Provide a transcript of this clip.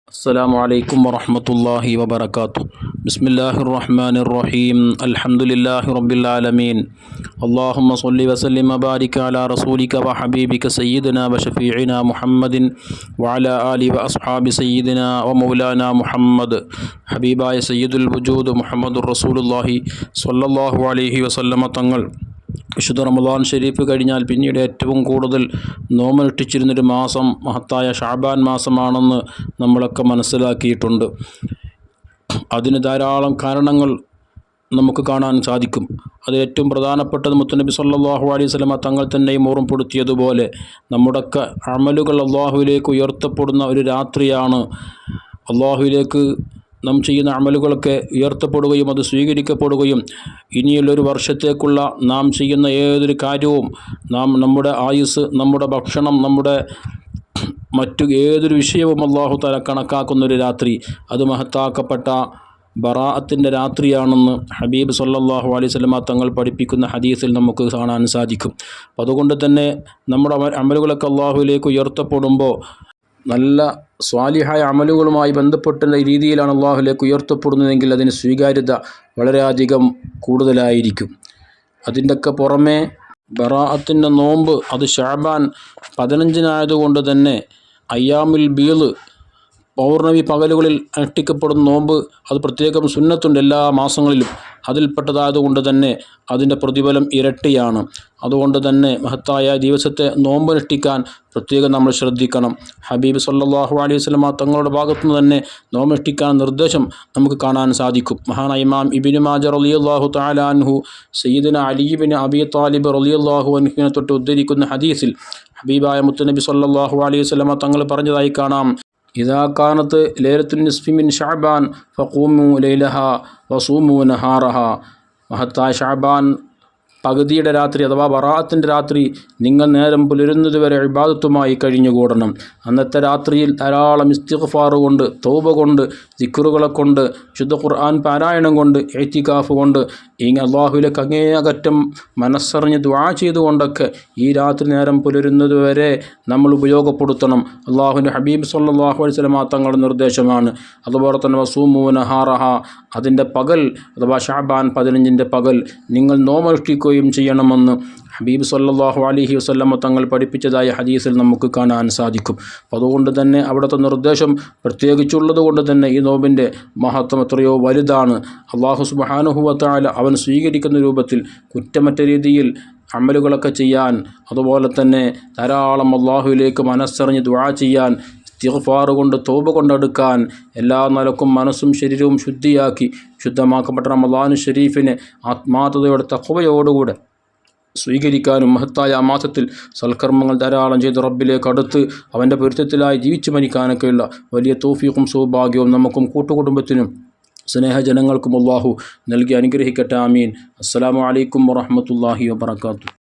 السلام عليكم ورحمة الله وبركاته. بسم الله الرحمن الرحيم. الحمد لله رب العالمين. اللهم صل وسلم وبارك على رسولك وحبيبك سيدنا وشفيعنا محمد وعلى آله وأصحاب سيدنا ومولانا محمد. حبيباയ സയ്യിദുൽ വജൂദ് മുഹമ്മദുർ റസൂലുള്ളാഹി സ്വല്ലല്ലാഹു അലൈഹി വസല്ലമ തങ്ങൾ വിശുദ്ധ റമദാൻ ഷരീഫ് കഴിഞ്ഞാൽ പിന്നീട് ഏറ്റവും കൂടുതൽ നോമ്പനുഷ്ഠിച്ചിരുന്നൊരു മാസം മഹത്തായ ഷഅബാൻ മാസമാണെന്ന് നമ്മളൊക്കെ മനസ്സിലാക്കിയിട്ടുണ്ട്. അതിന് ധാരാളം കാരണങ്ങൾ നമുക്ക് കാണാൻ സാധിക്കും. അത് ഏറ്റവും പ്രധാനപ്പെട്ടത് മുത്തുനബി സല്ലല്ലാഹു അലൈഹി വസല്ലമ തങ്ങൾ തന്നെയും ഓർമ്മപ്പെടുത്തിയതുപോലെ നമ്മുടെയൊക്കെ അമലുകൾ അള്ളാഹുവിലേക്ക് ഉയർത്തപ്പെടുന്ന ഒരു രാത്രിയാണ്. അള്ളാഹുവിലേക്ക് നാം ചെയ്യുന്ന അമലുകളൊക്കെ ഉയർത്തപ്പെടുകയും അത് സ്വീകരിക്കപ്പെടുകയും ഇനിയുള്ളൊരു വർഷത്തേക്കുള്ള നാം ചെയ്യുന്ന ഏതൊരു കാര്യവും നമ്മുടെ ആയുസ്, നമ്മുടെ ഭക്ഷണം, നമ്മുടെ മറ്റു ഏതൊരു വിഷയവും അല്ലാഹു തആല കണക്കാക്കുന്നൊരു രാത്രി, അത് മഹത്താക്കപ്പെട്ട ബറാഅത്തിൻ്റെ രാത്രിയാണെന്ന് ഹബീബ് സല്ലല്ലാഹു അലൈഹി വസല്ലമ തങ്ങൾ പഠിപ്പിക്കുന്ന ഹദീസിൽ നമുക്ക് കാണാൻ സാധിക്കും. അതുകൊണ്ട് തന്നെ നമ്മുടെ അമലുകളൊക്കെ അല്ലാഹുവിലേക്ക് ഉയർത്തപ്പെടുമ്പോൾ നല്ല സ്വാലിഹായ അമലുകളുമായി ബന്ധപ്പെട്ട രീതിയിലാണ് അല്ലാഹുവിലേക്ക് ഉയർത്തപ്പെടുന്നതെങ്കിൽ അതിന് സ്വീകാര്യത വളരെയധികം കൂടുതലായിരിക്കും. അതിൻ്റെയൊക്കെ പുറമെ ബറാഅത്തിൻ്റെ നോമ്പ് അത് ശഅബാൻ 15 തന്നെ അയ്യാമുൽ ബീള് പൗർണമി പകലുകളിൽ അനുഷ്ഠിക്കപ്പെടുന്ന നോമ്പ് അത് പ്രത്യേകം സുന്നത്തുണ്ട് എല്ലാ മാസങ്ങളിലും. അതിൽപ്പെട്ടതായതുകൊണ്ട് തന്നെ അതിൻ്റെ പ്രതിഫലം ഇരട്ടിയാണ്. അതുകൊണ്ട് തന്നെ മഹത്തായ ദിവസത്തെ നോമ്പനുഷ്ഠിക്കാൻ പ്രത്യേകം നമ്മൾ ശ്രദ്ധിക്കണം. ഹബീബ് സല്ലല്ലാഹു അലൈഹി വസല്ലമ തങ്ങളുടെ ഭാഗത്തുനിന്ന് തന്നെ നോമ്പനുഷ്ഠിക്കാൻ നിർദ്ദേശം നമുക്ക് കാണാൻ സാധിക്കും. മഹാനായ ഇമാം ഇബ്നു മാജ റളിയല്ലാഹു തആല അൻഹു സയ്യിദുനാ അലി ഇബ്നു അബീ ത്വാലിബ് റളിയല്ലാഹു അൻഹുവിനെ തൊട്ട് ഉദ്ധരിക്കുന്ന ഹദീസിൽ ഹബീബായ മുത്തുനബി സല്ലല്ലാഹു അലൈഹി വസല്ലമ തങ്ങൾ പറഞ്ഞതായി കാണാം: ഇദാ കാനത്ത് ലൈലത്തുൻ നിസ്ഫി മിൻ ശഅബാൻ ഫഖൂമു ലൈലഹാ വസൂമു നഹാറഹാ. മഹത്തായ ശഅബാൻ പകുതിയുടെ രാത്രി അഥവാ ബറാഅത്തിൻ്റെ രാത്രി നിങ്ങൾ നേരം പുലരുന്നതുവരെ ഇബാദത്തുമായി കഴിഞ്ഞുകൂടണം. അന്നത്തെ രാത്രിയിൽ ധാരാളം ഇസ്തിഗ്ഫാർ കൊണ്ട്, തൗബ കൊണ്ട്, ദിക്റുകളെ കൊണ്ട്, ശുദ്ധ ഖുർആൻ പാരായണം കൊണ്ട്, ഇഅ്തികാഫ് കൊണ്ട്, അല്ലാഹുവിലേക്ക് അങ്ങേയറ്റം മനസ്സറിഞ്ഞ് ദുആ ചെയ്തുകൊണ്ടൊക്കെ ഈ രാത്രി നേരം പുലരുന്നതുവരെ നമ്മൾ ഉപയോഗപ്പെടുത്തണം. അല്ലാഹുവിൻ്റെ ഹബീബ് സല്ലല്ലാഹു അലൈഹി വസല്ലമ തങ്ങളുടെ നിർദ്ദേശമാണ്. അതുപോലെ തന്നെ വസൂമു നഹാറഹ, അതിൻ്റെ പകൽ അഥവാ ശഅബാൻ 15 പകൽ നിങ്ങൾ നോമ്പനുഷ്ഠിക്കുകയും ചെയ്യണമെന്ന് ഹബീബ് സല്ലല്ലാഹു അലൈഹി വസല്ലമ തങ്ങൾ പഠിപ്പിച്ചതായ ഹദീസിൽ നമുക്ക് കാണാൻ സാധിക്കും. അതുകൊണ്ട് തന്നെ അവിടുത്തെ നിർദ്ദേശം പ്രത്യേകിച്ചുള്ളത് കൊണ്ട് തന്നെ ഈ നോമ്പിൻ്റെ മഹത്വം എത്രയോ വലുതാണ്. അല്ലാഹു സുബ്ഹാനഹു വ തആല അവൻ സ്വീകരിക്കുന്ന രൂപത്തിൽ കുറ്റമറ്റ രീതിയിൽ അമലുകളൊക്കെ ചെയ്യാൻ, അതുപോലെ തന്നെ ധാരാളം അല്ലാഹുവിലേക്ക് മനസ്സറിഞ്ഞ് ദുആ ചെയ്യാൻ, ഇസ്തിഗ്ഫാർ കൊണ്ട് തൗബ കൊണ്ടെടുക്കാൻ, എല്ലാ നിലക്കും മനസ്സും ശരീരവും ശുദ്ധിയാക്കി ശുദ്ധമാക്കപ്പെട്ട റമദാൻ ഷരീഫിനെ ആത്മാർത്ഥതയോടെ തഖ്വയോടുകൂടെ സ്വീകരിക്കാനും മഹത്തായ ആ മാസത്തിൽ സൽക്കർമ്മങ്ങൾ ധാരാളം ചെയ്ത് റബ്ബിലേക്ക് അടുത്ത് അവൻ്റെ പൊരുത്തത്തിലായി ജീവിച്ചു മരിക്കാനൊക്കെയുള്ള വലിയ തൗഫീഖും സൗഭാഗ്യവും നമുക്കും കൂട്ടുകുടുംബത്തിനും സ്നേഹജനങ്ങൾക്കും അല്ലാഹു നൽകി അനുഗ്രഹിക്കട്ടെ. ആമീൻ. അസ്സലാമു അലൈക്കും വറഹ്മത്തുള്ളാഹി വബറകാതുഹു.